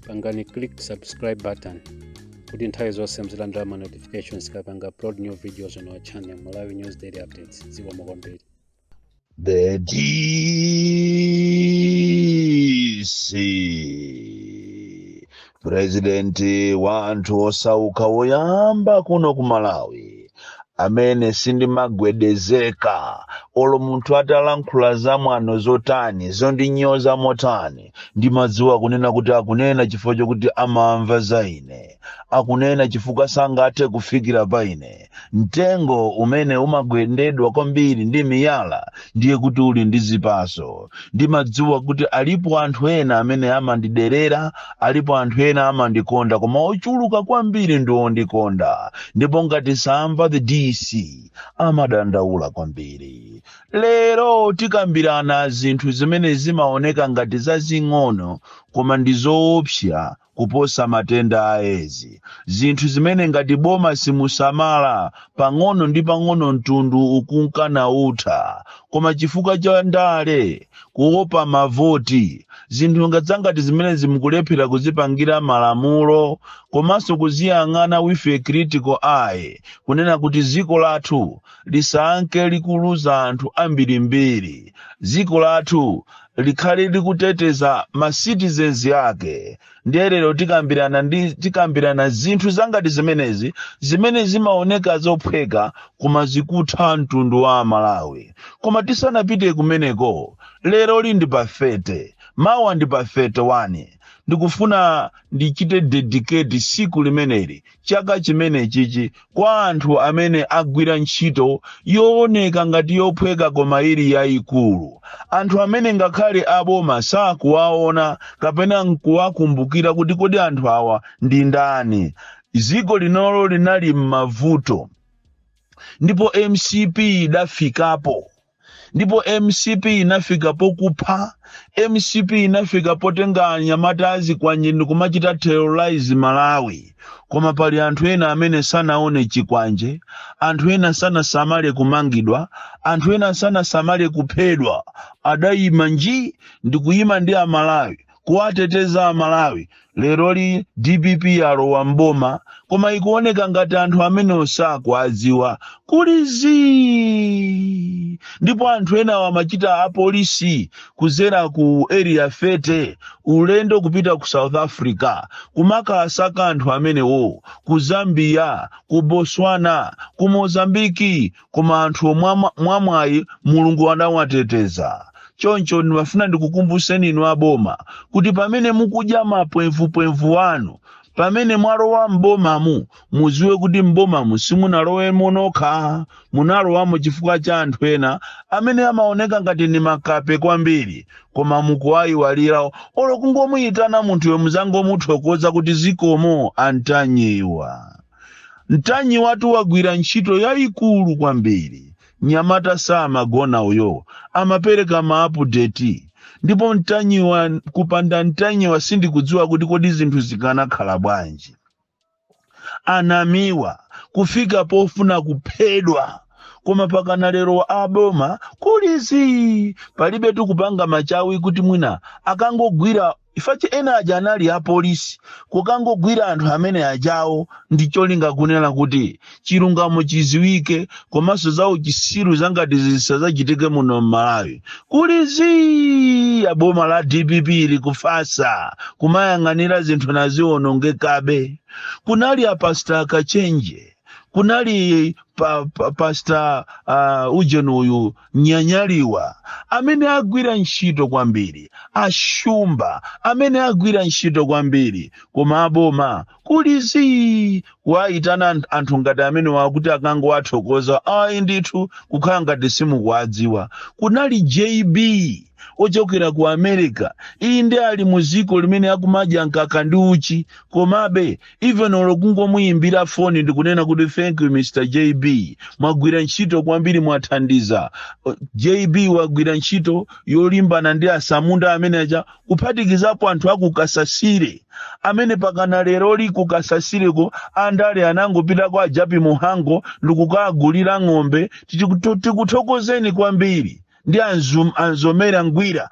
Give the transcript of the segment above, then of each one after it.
pangani click subscribe button kuti nthawi zonse mzilandira ma notifications kapanga upload new videos on our channel Malawi News Daily Updates. Zikomo kwambiri. The DC President wa anthu osauka woyamba kuno ku Malawi amene sindimagwedezeka olo munthu atalankhula za mwano zotani zondinyoza motani ndimadziwa kunena kuti akunena chifukwa chokuti amamva za ine, akunena chifukwa sangathe kufikira pa ine. Mtengo umene umagwendedwa kwambiri ndi miyala ndiye kuti uli ndi zipaso. Ndimadziwa kuti alipo anthu ena amene amandiderera, alipo anthu ena amandikonda, koma ochuluka kwambiri ndi ondikonda. Ndipo ngati samva the DC amadandaula kwambiri. Lero tikambirana zinthu zimene zimaoneka ngati zazing'ono koma ndi zoopsa kuposa matenda aezi. Zinthu zimene ngati boma simusamala pang'ono ndi pang'ono mtundu ukunkana utha, koma chifukwa cha ndale kuopa mavoti. Zinthu ngati zimene zimukulephera kuzipangira malamulo komanso kuziyang'ana with a critical eye, kunena kuti ziko lathu lisanke likuluza anthu ambirimbiri, ziko lathu likhale likuteteza ma citizens yake. Ndiye lero tikambirana zinthu zangati zimenezi zimene zimaoneka zophweka koma zikutha mtundu wa Malawi. Koma tisanapite kumeneko, lero ndi pa 30, mawa ndi pa 31. Ndikufuna ndichite dedicate siku limeneli, chaka chimene chichi, kwa anthu amene agwira ntchito yooneka ngati yophweka koma ili yayikulu. Anthu amene ngakhale aboma sakuwaona kapena nkuwakumbukira kuti kodi anthu awa ndi ndani. Ziko linolo linali m'mavuto, ndipo MCP idafikapo. Ndipo MCP inafikapo kupha, MCP inafikapo tenga anyamata azikwanje ndikumachita terrorize Malawi. Koma pali anthu ena amene sanaone chikwanje, anthu ena sanasamale kumangidwa, anthu ena sanasamale kuphedwa. Adayima nji ndikuyima ndi Amalawi, kuwateteza Amalawi. Leroli DPP alowa mboma, koma ikuoneka ngati anthu amene osakwadziwa kulizi. Ndipo anthu ena wamachita apolisi kuzera ku area 30, ulendo kupita ku South Africa, kumakasaka anthu amenewo, ku Zambia, ku Botswana, ku Mozambiki, koma anthu mwamwayi Mulungu anawateteza. Choncho ndimafuna ndikukumbuseni inu aboma kuti pamene mukudya mapwemvu anu, pamene mwalowa mbomamu, muziwe kuti mbomamu simunalowe monokha, munalowamo chifukwa cha anthu ena amene amaoneka ngati ni makape kwambiri, koma mukuwayiwalira olo kungomuyitana munthu yomuzango muthokoza kuti zikomo antanyiwa. Ntanyiwa wagwira ntchito yayikulu kwambiri. Nyamata samagona uyo, amapereka ma-update. Ndipo ntanyiwa, kupanda ntanyiwa sindikudziwa kuti kodi zinthu zikanakhala bwanji. Anamiwa, kufika pofuna kuphedwa. Koma pakana lero aboma, kulizi, palibe tukupanga machawi kuti mwina akangogwira. Ifache ena aja anali ya polisi, kukangogwira anthu amene ajawo ndicholinga kunena kuti chilungamo chiziwike, komanso zawo chisiru zangati zisazachitike muno Malawi. Kulizi aboma la DPP likufasa kumayang'anira zinthu nazionongekabe. Kunali apasta akachenje, kunali Pastor Ujeni uyu Nyanyaliwa amene agwira ntchito kwambiri, Ashumba amene agwira ntchito kwambiri, koma aboma kulizi kuwayitana anthu ngati amene wakuti akangowathokoza ayi ndithu kukhala ngati simukuwadziwa. Kunali JB ochokera ku America, iyi ndi ali muziko limene akumadya nkaka ndi uchi, komabe even olo kungomuyimbira phone ndikunena kuti thank you Mr. JB, mwagwira ntchito kwambiri, mwathandiza. JB wagwira ntchito yolimbana ndi asamunda amene aja, kuphatikizapo anthu akukasasire amene pakana lero likukasasireko andale anangopita kwa Japi Muhango ndikukagulira ng'ombe. Tikuthokozeni kwambiri. ndi anzomera ngwira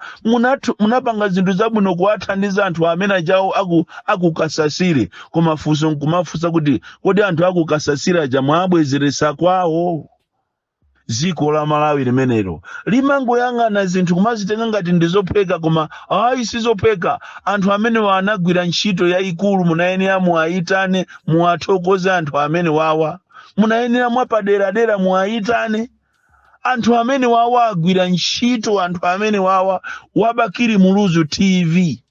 munapanga zinthu zabwino kuwathandiza anthu amene ajawo akukasasire koma funso nkumafunsa kuti kodi anthu akukasasire aja mwabwezeresa kwawo. Ziko la Malawi limenelo limangoyang'ana zinthu kumazitenga ngati ndizopheka koma ayi sizopheka. Anthu amene wanagwira ntchito yayikulu munayenera muwayitane muwathokoze anthu amene wawa, munayenera mwapaderadera muwayitane anthu amene wawa agwira ntchito, anthu amene wawa wabakiri Muluzu TV.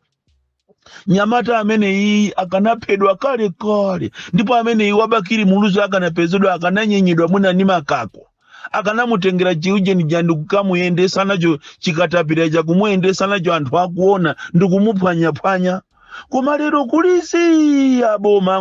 Nyamata amene iyi akanaphedwa kale kale, ndipo amene iyi wabakiri Muluzu akanapezedwa akananyenyedwa muna ni makako, akanamutengera chiuje njandi kukamuyendesa nacho chikatapira cha kumuyendesa nacho anthu akuona ndikumuphwanya. Koma lero kulisi aboma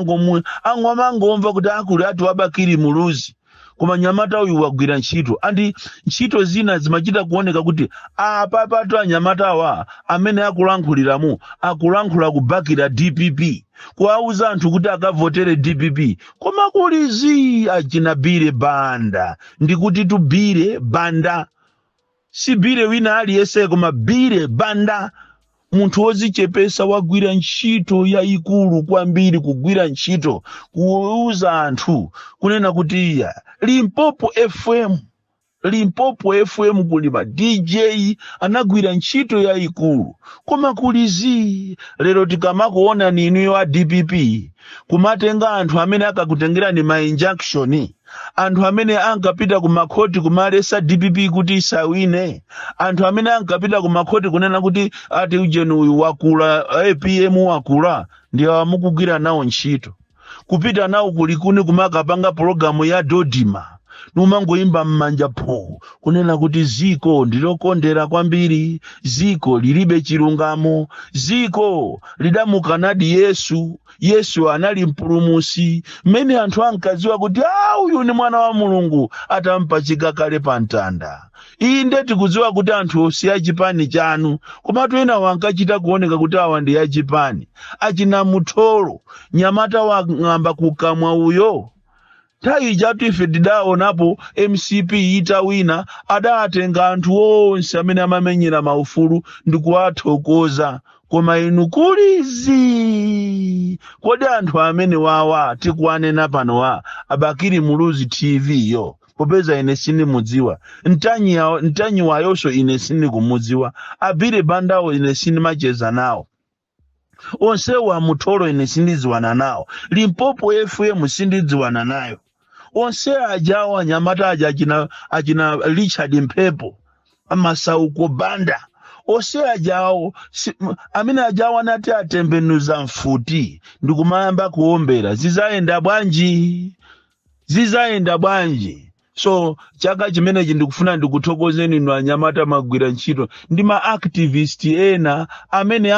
angomva kuti akuli ati wabakiri Muluzu. Koma nyamata uyu wagwira ntchito andi ntchito zina zimachita kuoneka kuti apapatu anyamata wa amene akulankhuliramu akulankhula kubakira DPP kuwauza anthu kuti akavotere DPP. Koma kulizi achina Bire Banda ndikuti tubire Banda si Bire wina aliyese koma Bire Banda, munthu wozichepesa wagwira ntchito yayikulu kwambiri, kugwira ntchito kuuza anthu kunena kuti iya Limpopo FM kulima DJ anagwira ntchito yayikulu. Koma kulizi lero tikamakuona ninu wa DPP kumatenga anthu amene akakutengera ni ma injunction, anthu amene ankapita kumakhoti kumalesa DPP kuti isawine, anthu amene ankapita kumakhoti kunena kuti ati ujeni uyu wakula APM wakula, ndiye amukugwira nawo ntchito. Kupita nawo kulikuni kumakapanga programu ya Dodima numangoimba mmanja po kunena kuti ziko ndilokondera kwambiri, ziko lilibe chilungamo, ziko lidamukanadi Yesu anali mpulumusi. Mmene anthu ankaziwa kuti uyu ni mwana wa Mulungu atampachika kale pa mtanda. Iyi ndeti kuziwa kuti anthu si achipani chanu, koma ena wankachita kuoneka kuti awa ndi achipani. Achina Mutolo nyamata wang'amba kukamwa uyo. Tayi jatu ife tidaonapo MCP itawina adatenga anthu onse amene amamenyera maufulu ndikuwathokoza. Koma inu kulizi kodi anthu amene wawa tikuwanena pano wa abakiri Muluzu TV yo popeza ine sini mudziwa, ntanyi wayonso ine sini kumudziwa, Abire Bandawo ine sini macheza nawo, onse wa Mutolo ine sindidziwana nawo, Limpopo FM sindidziwana nayo, onse ajawa nyamata achina Richard Mpepo Amasauko Banda, onse ajawo amene ajawa nati atembenuza mfuti ndikumayamba kuombera. Zizaenda bwanji. So chaka chimenechi ndikufuna ndikuthokozeni inu anyamata magwira ntchito ndi ma activist ena amene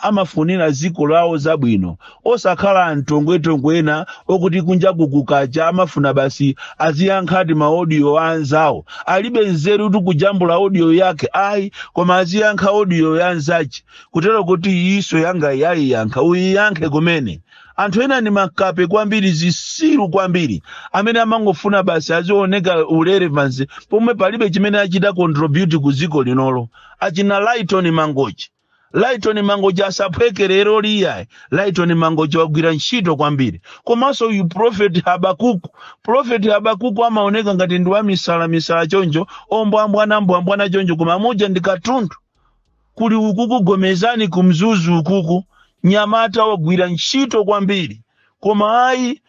amafunira ziko lawo zabwino, osakhala antongwetongwe ena okuti kunja kukukacha amafuna basi aziyankhadi ma audio anzawo, alibe nzeru kuti kujambula audio yake ayi, koma aziyankha audio yanzachi kutero kuti iso yanga yayiyankha uyiyankhe kumene. Anthu ena ni makape kwambiri, zisiru kwambiri, amene amangofuna basi azioneka urelevancy pomwe palibe chimene achita contribute ku ziko linolo. Achina Lighton Mangochi asaphweke lero liyayi. Lighton Mangochi wagwira ntchito kwambiri. Komanso uyu Prophet Habakuku amaoneka ngati ndi wa misala chonjo, ombwambwana chonjo, koma moja ndi katundu. Kuli ukuku Gomezani kumzuzu ukuku nyamata wagwira ntchito kwambiri. Koma ayi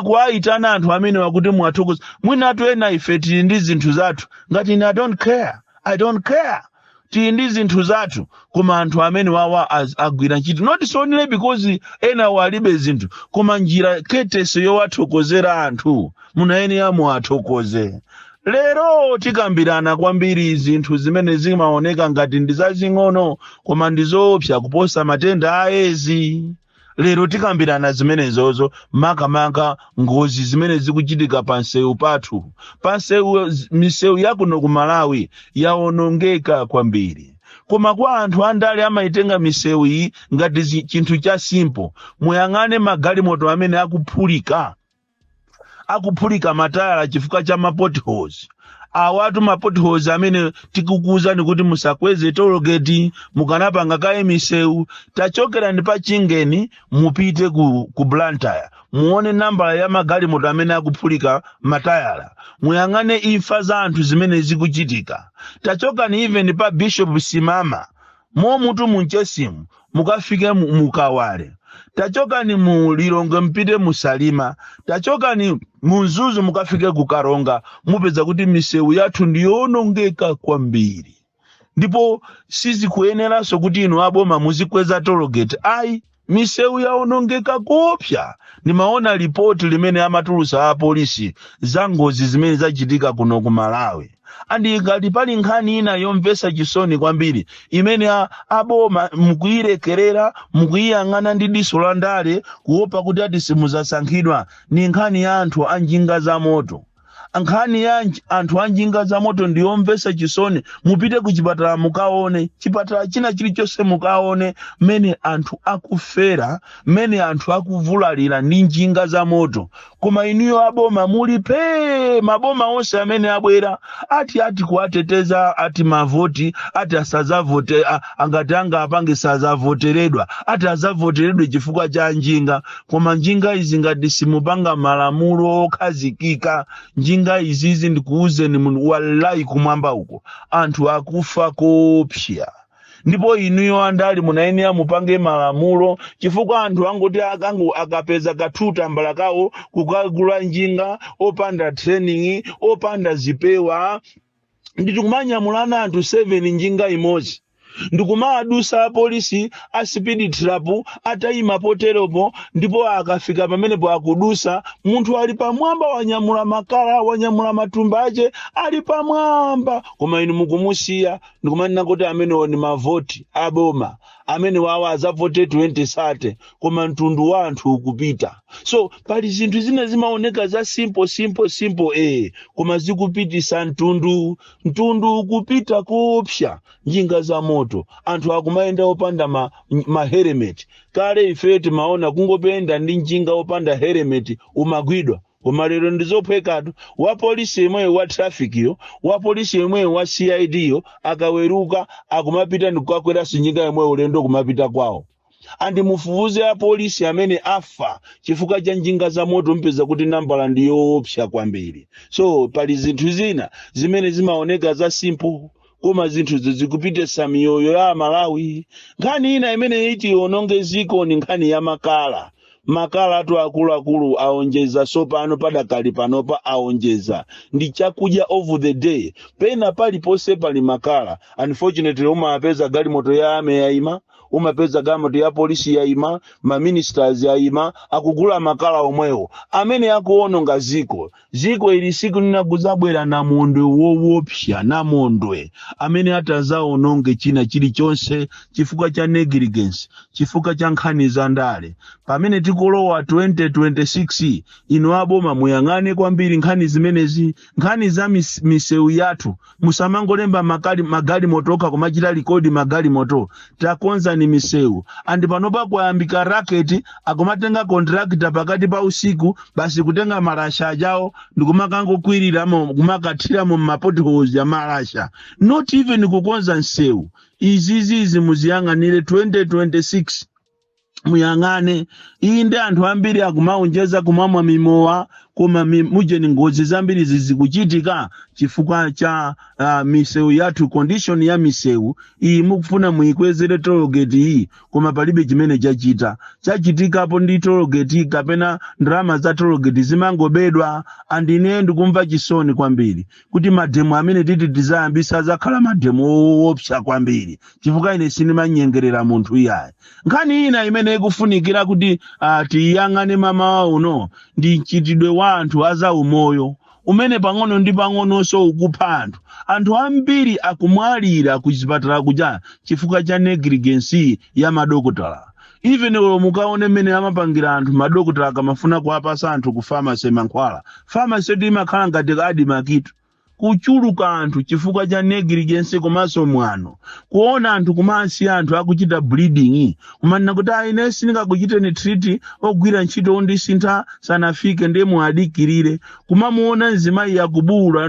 kuwayitana anthu amene wakuti mwathokoza. Mwinatu ena ife tili ndi zinthu zathu ngati I don't care. Tili ndi zinthu zathu, koma anthu amene wawa agwira ntchito. Not only because ena walibe zinthu, koma njira ketese yowathokozera anthu munayenera muwathokoze. Lero tikambirana kwambiri zinthu zimene zimaoneka ngati ndizazing'ono koma ndizoopsa kuposa matenda aezi. Lero tikambirana zimene zozo makamaka ngozi zimene zikuchitika pansewu pathu. Misewu yakuno ku Malawi yaonongeka kwambiri. Koma kwa anthu andale amaitenga misewu iyi ngati chinthu cha simple. Muyang'ane magalimoto amene akuphulika matayala chifukwa cha potholes. awatu ma potholes amene tikukuuzani kuti musakweze tollgate mukanapanga kaye misewu tachokera ndi pa Chingeni mupite ku Blantyre muone nambala ya magalimoto amene akuphulika matayala muyang'ane imfa za anthu zimene zikuchitika tachokani even pa Bishop Simama mutu munchesimu mukafike mukawale tachokani mu Lilongwe mpite musalima tachokani munzuzu mukafike kukaronga mupeza kuti misewu yathu ndiyonongeka kwambiri ndipo sizikuyeneranso kuti inu aboma muzikweza tollgate ayi misewu yaonongeka kopya nimaona ripoti limene amatulusa a polisi za ngozi zimene zachitika kuno ku Malawi andi ngati pali nkhani ina yomvesa chisoni kwambiri imene aboma mukuyirekerera mukuyiyang'ana ndi diso la ndale kuopa kuti ati simuzasankhidwa ni nkhani ya anthu anjinga za moto nkhani ya anthu anjinga za moto ndiyomvesa chisoni mupite ku chipatala mukaone chipatala china chilichonse mukaone mene anthu akufera mene anthu akuvulalira ndi njinga za moto koma inuyo aboma mulipe maboma onse amene abwera ati kuateteza ati mavoti ati asazavote angati anga apange sazavoteredwa ati azavoteredwe chifukwa cha njinga koma njinga izi ngati simupanga malamulo okhazikika njinga izizi ndikuuzeni munhu wallahi kumwamba uko anthu akufa kopya ndipo inuyo andali munayenera mupange malamulo chifukwa anthu angoti akapeza kathuta mbala kawo kukagula njinga opanda training opanda zipewa nditikumanyamulana anthu 7 njinga imodzi ndikumadusa polisi a speed trap atayima poteropo ndipo akafika pamenepo akudusa munthu ali pamwamba wanyamula makala wanyamula matumba ache ali pamwamba koma inu mukumusiya ndikumanena kuti amene ni mavoti aboma amene wawa azavote 2030 koma mtundu wa anthu ukupita so pali zinthu zina zimaoneka za simple koma zikupitisa mtundu ukupita kopya njinga za moto anthu akumayenda opanda ma helmet kale ife timaona kungopenda ndi njinga opanda helmet umagwidwa koma lero ndizophwekatu wa polisi imwe wa traffic yo wa polisi imwe wa CID yo akaweruka akumapita ndikukakwera njinga imwe ulendo kumapita kwawo andi mufufuze a polisi amene afa chifukwa cha njinga za moto mpeza kuti nambala ndiyopsa kwambiri so pali zinthu zina zimene zimaoneka za simple koma zinthu zikupitesa miyoyo ya Malawi nkhani ina imene iti ononge ziko ni nkhani ya makala atu akulu aonjeza so pano padakali panopa aonjeza ndi chakudya over the day pena pali pose pali makala unfortunately umapeza galimoto ya ame yaima umapeza galimoto ya polisi yaima ma ministers yaima akugula makala omwewo amene akuononga ziko ili siku linakuzabwera na mondwe wowopsya na mondwe amene atazaononge china chilichonse chifukwa cha negligence chifukwa cha nkhani za ndale pamene tikolowa 2026 ino aboma muyang'ane kwambiri nkhani zimenezi nkhani za misewu yathu musamangolemba magali motoka kumachita rekodi magali moto takonza ni misewu andi panopa kuyambika racket akumatenga contractor pakati pa usiku basi kutenga marasha ajawo ndikumakangokwirira kumakathira mu potholes ya marasha not even kukonza nsewu izizi muziyang'anire 2026 muyang'ane inde anthu ambiri akumaonjeza kumamwa mimowa koma muje ni ngozi zambiri zizikuchitika chifukwa cha misewu yathu condition ya misewu iyi mukufuna muikwezere tollgate iyi koma palibe chimene chachitikapo ndi tollgate kapena ndalama za tollgate zimangobedwa andine ndikumva chisoni kwambiri kuti mademo amene titi tizayambisa zakhala mademo owopsa kwambiri chifukwa ine sinimanyengerera munthu iyayi nkhani ina imene ikufunikira kuti tiyang'ane mama uno ndi chitidwe wa anthu aza umoyo umene pang'ono ndi pang'ono so ukupha anthu ambiri akumwalira kuchipatala kuja chifukwa cha negligence ya madokotala even mukaone mene amapangira anthu madokotala akamafuna kuwapasa anthu ku pharmacy mankhwala pharmacy ndi imakhala ngati adi makitu kuchuluka anthu chifukwa cha negligence komanso mwano kuona anthu kumasi anthu akuchita bleeding kumanena kuti ine sindingakuchiteni treat ogwira ntchito ondisintha sanafike ndiye muadikirire kumamuona mzimayi yakubula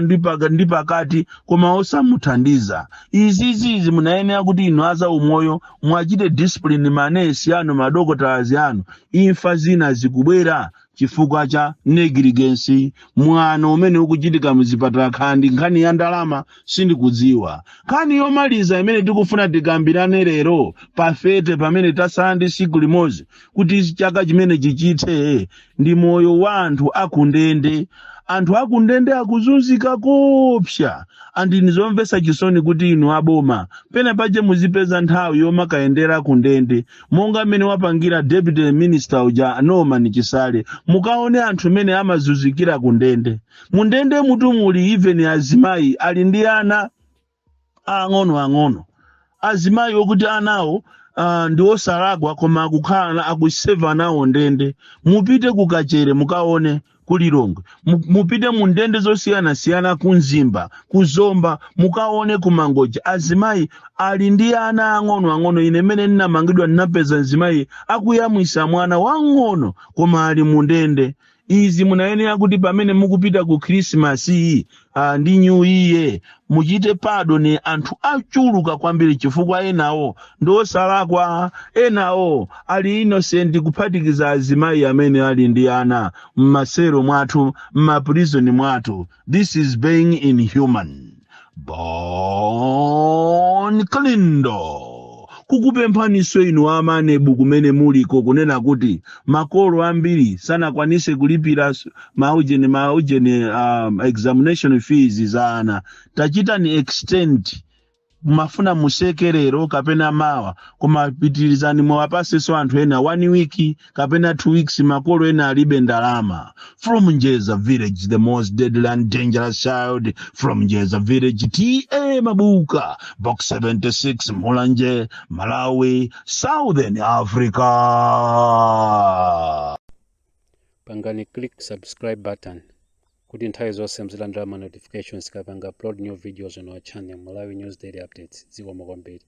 ndi pakati koma osamuthandiza izizi munayenera kuti inu aza umoyo mwachite discipline manesi anu madokotalazi anu imfa zina zikubwera chifukwa cha negligence mwano umene ukuchitika muzipatala khandi nkhani ya ndalama sindikudziwa nkhani yomaliza imene tikufuna tikambirane lero pafete pamene tasala ndi siku limodzi kuti chaka chimene chichithe ndi moyo wa anthu akundende anthu akundende akuzunzika kopsa andini zomvesa chisoni kuti inu aboma pena pache muzipeza nthawi yoma kaendera kundende monga mmene wapangira deputy minister uja Norman Chisale mukaone anthu mene amazunzikira kundende mundende mutu muli even azimayi ali ndi ana ang'ono azimayi okuti anawo ndi osalakwa koma akukhala akuseva nawo ndende mupite kukachere mukaone kulilongwe mupite mundende zosiyana kunzimba kuzomba mukaone kumangoja azimayi ali ndi ana ang'ono ine mene ninamangidwa ninapeza azimayi akuyamwisa mwana wang'ono koma ali mundende izi munayenera kuti pamene mukupita ku Christmas ndi New Year muchite pado ni anthu achuluka kwambiri chifukwa enawo ndosalakwa enawo ali innocent kuphatikiza azimayi amene ali ndi ana mmasero mwathu mmaprison mwathu. This is being inhuman. Bon Klindo kukupemphaniswe inu amanebu kumene muliko kunena kuti makolo ambiri sanakwanise kulipira maujeni examination fees za ana tachita ni extend mafuna musekerero kapena mawa koma pitirizani mwapaseso anthu ena 1 week kapena 2 weeks makolo ena alibe ndalama. From Njeza village, the most deadly and dangerous child from Njeza village, T.A. Mabuka, box 76, Mulanje, Malawi, Southern Africa. Pangani click subscribe button kuti nthawi zonse mzilandira notifications kapanga upload new videos on our channel Malawi News Daily Updates. Zikomo kwambiri.